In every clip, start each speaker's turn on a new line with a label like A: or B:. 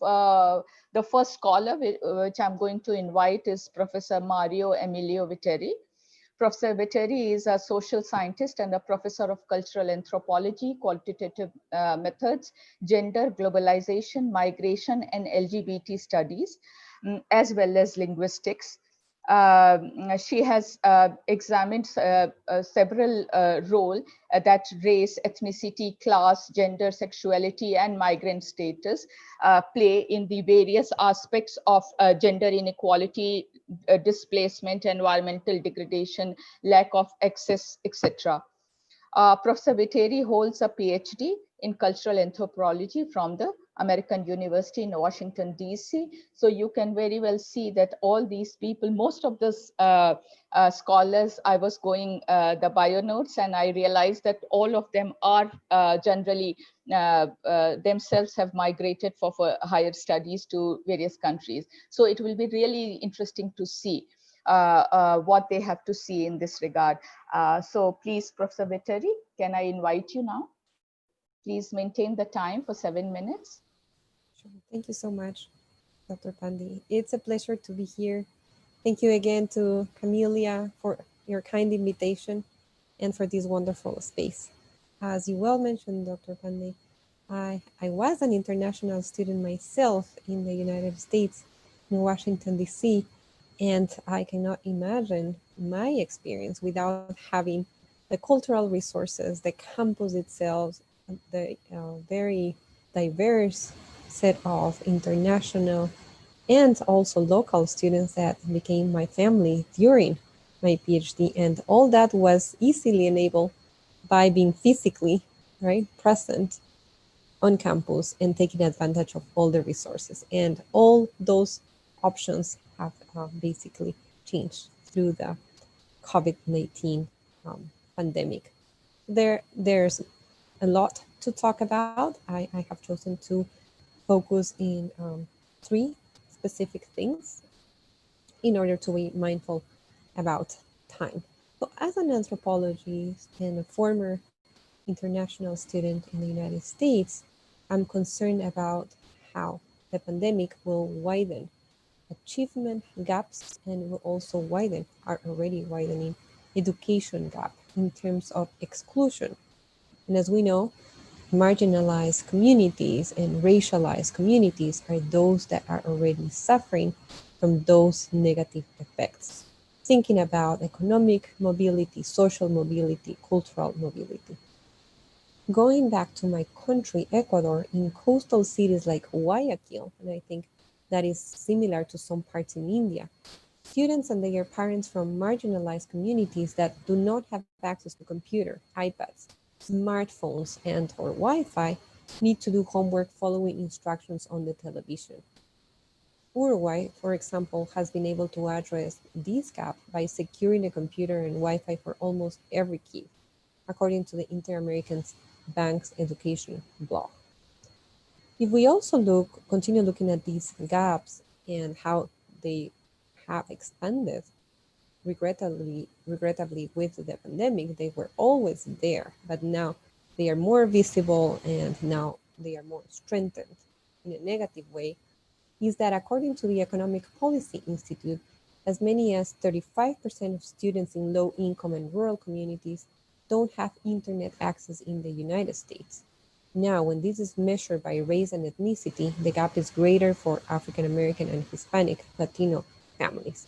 A: the first scholar which I'm going to invite is Professor Mario Emilio Viteri. Professor Viteri is a social scientist and a professor of cultural anthropology, qualitative methods, gender, globalization, migration, and LGBT studies, as well as linguistics. She has examined several roles that race, ethnicity, class, gender, sexuality, and migrant status play in the various aspects of gender inequality, displacement, environmental degradation, lack of access, etc. Professor Viteri holds a PhD in cultural anthropology from the American University in Washington, D.C. So you can very well see that all these people, most of the scholars, I was going the bio notes, and I realized that all of them are generally themselves have migrated for higher studies to various countries. So it will be really interesting to see what they have to see in this regard. So please, Professor Viteri, can I invite you now? Please maintain the time for 7 minutes.
B: Sure. Thank you so much, Dr. Pandey. It's a pleasure to be here. Thank you again to Amelia for your kind invitation and for this wonderful space. As you well mentioned, Dr. Pandey, I was an international student myself in the United States, in Washington, D.C., and I cannot imagine my experience without having the cultural resources, the campus itself, the very diverse set of international and also local students that became my family during my PhD. And all that was easily enabled by being physically right present on campus and taking advantage of all the resources. And all those options have basically changed through the COVID-19 pandemic. There's a lot to talk about. I have chosen to focus in three specific things in order to be mindful about time. So as an anthropologist and a former international student in the United States, I'm concerned about how the pandemic will widen achievement gaps and will also widen, are already widening, education gap in terms of exclusion. And as we know, marginalized communities and racialized communities are those that are already suffering from those negative effects. Thinking about economic mobility, social mobility, cultural mobility. Going back to my country, Ecuador, in coastal cities like Guayaquil, and I think that is similar to some parts in India, students and their parents from marginalized communities that do not have access to computer, iPads, smartphones, and or Wi-Fi need to do homework following instructions on the television. Uruguay, for example, has been able to address this gap by securing a computer and Wi-Fi for almost every kid, according to the Inter-American Bank's education blog. If we also continue looking at these gaps and how they have expanded, regrettably with the pandemic, they were always there, but now they are more visible and now they are more strengthened in a negative way, is that according to the Economic Policy Institute, as many as 35% of students in low-income and rural communities don't have internet access in the United States. Now, when this is measured by race and ethnicity, the gap is greater for African American and Hispanic Latino families.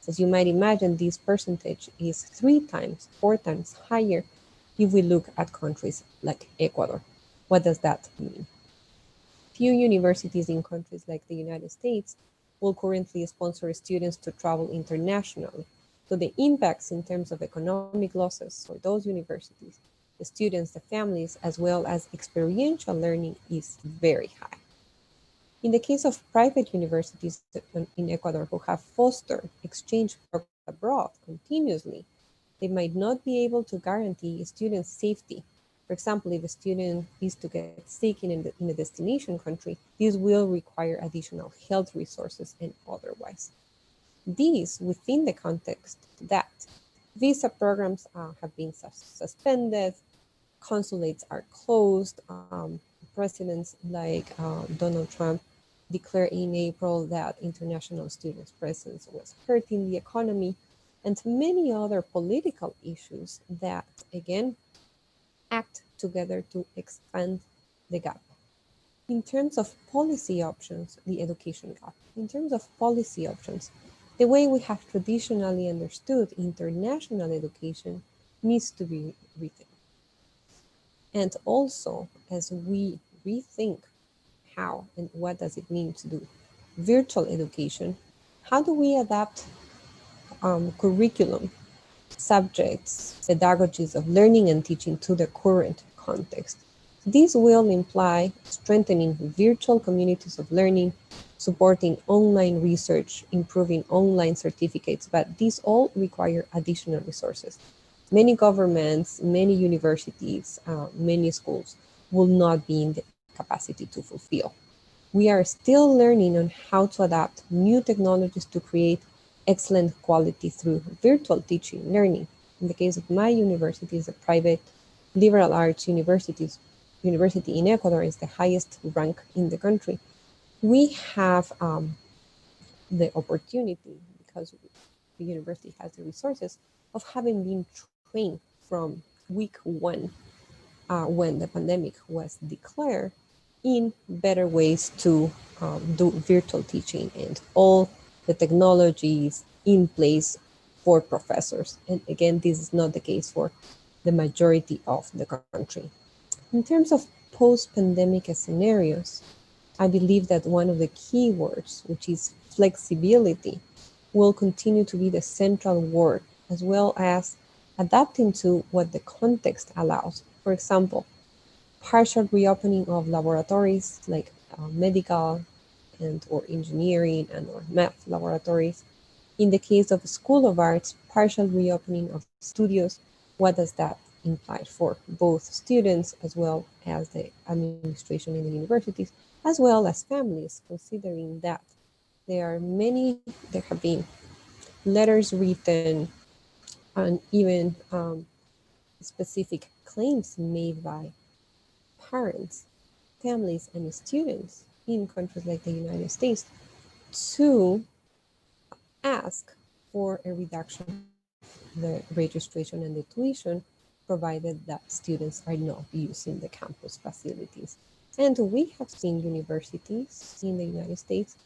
B: As you might imagine, this percentage is 3 times, 4 times higher if we look at countries like Ecuador. What does that mean? Few universities in countries like the United States will currently sponsor students to travel internationally. So the impacts in terms of economic losses for those universities, the students, the families, as well as experiential learning is very high. In the case of private universities in Ecuador who have fostered exchange programs abroad continuously, they might not be able to guarantee students' safety. For example, if a student is to get sick in a destination country, this will require additional health resources and otherwise. These within the context that visa programs have been suspended, consulates are closed, presidents like Donald Trump declared in April that international students' presence was hurting the economy, and many other political issues that, again, act together to expand the gap. In terms of policy options, the education gap. In terms of policy options, the way we have traditionally understood international education needs to be rethink. And also, as we rethink how and what does it mean to do virtual education, how do we adapt curriculum, subjects, pedagogies of learning and teaching to the current context? This will imply strengthening virtual communities of learning, supporting online research, improving online certificates, but these all require additional resources. Many governments, many universities, many schools will not be in the capacity to fulfill. We are still learning on how to adapt new technologies to create excellent quality through virtual teaching learning. In the case of my university, is a private liberal arts university in Ecuador, is the highest rank in the country. We have the opportunity, because the university has the resources, of having been trained from week one when the pandemic was declared in better ways to do virtual teaching and all the technologies in place for professors. And again, this is not the case for the majority of the country. In terms of post-pandemic scenarios, I believe that one of the key words, which is flexibility, will continue to be the central word, as well as adapting to what the context allows. For example, partial reopening of laboratories like medical and or engineering and or math laboratories. In the case of School of Arts, partial reopening of studios. What does that imply for both students as well as the administration in the universities, as well as families, considering that there have been letters written and even specific claims made by parents, families, and students in countries like the United States to ask for a reduction of the registration and the tuition, provided that students are not using the campus facilities. And we have seen universities in the United States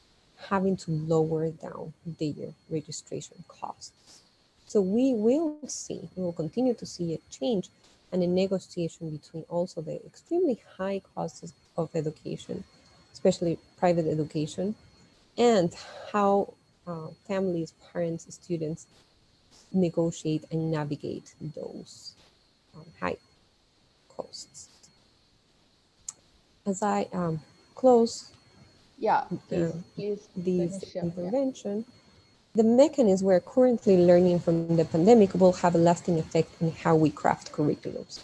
B: having to lower down their registration costs. So we will continue to see a change and a negotiation between also the extremely high costs of education, especially private education, and how families, parents, students negotiate and navigate those high costs. As I close
A: Yeah,
B: uh,
A: please
B: this
A: finish. Yeah.
B: intervention, the mechanisms we're currently learning from the pandemic will have a lasting effect on how we craft curriculums.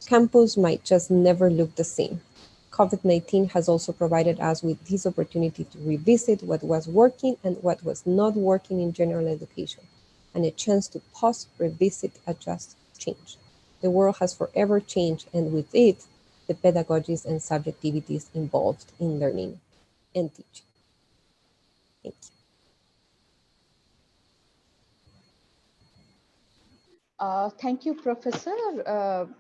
B: Campus might just never look the same. COVID-19 has also provided us with this opportunity to revisit what was working and what was not working in general education, and a chance to pause, revisit, adjust, change. The world has forever changed, and with it, the pedagogies and subjectivities involved in learning and teaching. Thank you.
A: Thank you, Professor.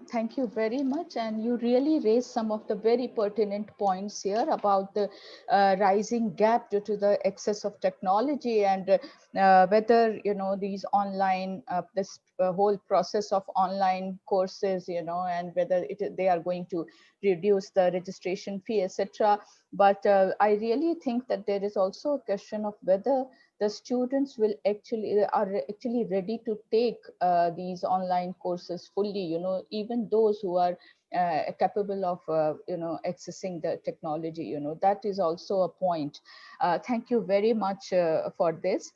A: Thank you very much. And you really raised some of the very pertinent points here about the rising gap due to the excess of technology, and whether, these online, this whole process of online courses, and whether they are going to reduce the registration fee, etc. But I really think that there is also a question of whether the students are actually ready to take these online courses fully, even those who are capable of accessing the technology. That is also a point. Thank you very much for this.